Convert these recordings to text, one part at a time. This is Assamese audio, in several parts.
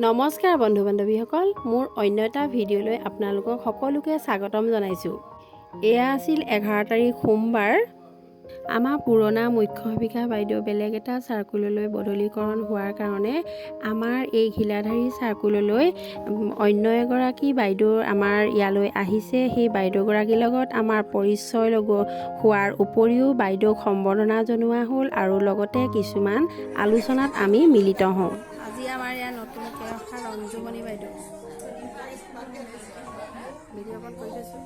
নমস্কাৰ বন্ধু বান্ধৱীসকল, মোৰ অন্য এটা ভিডিঅ'লৈ আপোনালোকক সকলোকে স্বাগতম জনাইছোঁ। এয়া আছিল 11 তাৰিখ সোমবাৰ। আমাৰ পুৰণা মুখ্য শিক্ষিকা বাইদেউ বেলেগ এটা চাৰ্কুললৈ বদলীকৰণ হোৱাৰ কাৰণে আমাৰ এই ঘিলাধাৰী চাৰ্কুললৈ অন্য এগৰাকী বাইদেউ আমাৰ ইয়ালৈ আহিছে। সেই বাইদেউগৰাকীৰ লগত আমাৰ পৰিচয় হোৱাৰ উপৰিও বাইদেউক সম্বৰ্ধনা জনোৱা হ'ল আৰু লগতে কিছুমান আলোচনাত আমি মিলিত হওঁ। আজি আমাৰ ইয়াৰ নতুনকৈ অহা ৰঞ্জুমণি বাইদেউ ভিডিঅ' কল কৰি থৈছোঁ।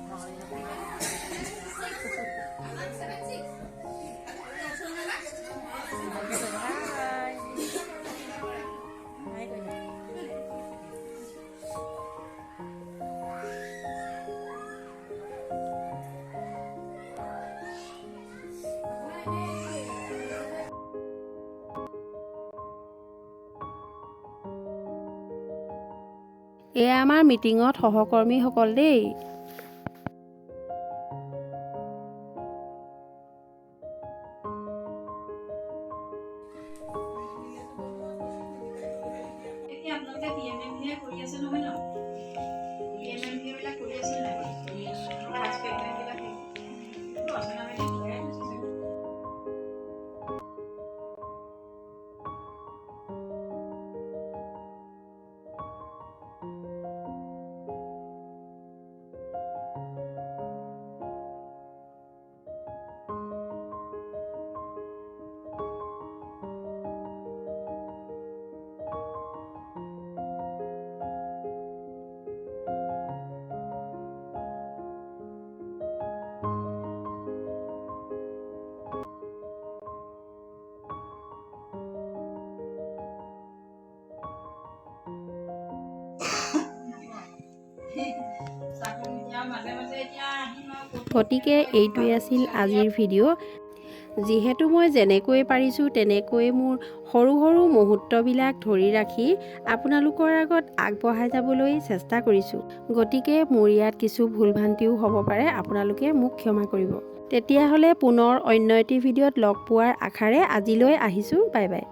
এয়া আমাৰ মিটিঙত সহকৰ্মীসকল দেই। গতিকে এইটোৱে আছিল আজিৰ ভিডিঅ'। যিহেতু মই যেনেকৈ পাৰিছোঁ তেনেকৈ মোৰ সৰু সৰু মুহূৰ্তবিলাক ধৰি ৰাখি আপোনালোকৰ আগত আগবঢ়াই যাবলৈ চেষ্টা কৰিছোঁ। গতিকে মোৰ ইয়াত কিছু ভুল ভ্ৰান্তিও হ'ব পাৰে, আপোনালোকে মোক ক্ষমা কৰিব। তেতিয়াহ'লে পুনৰ অন্য এটি ভিডিঅ'ত লগ পোৱাৰ আশাৰে আজিলৈ আহিছোঁ। Bye bye.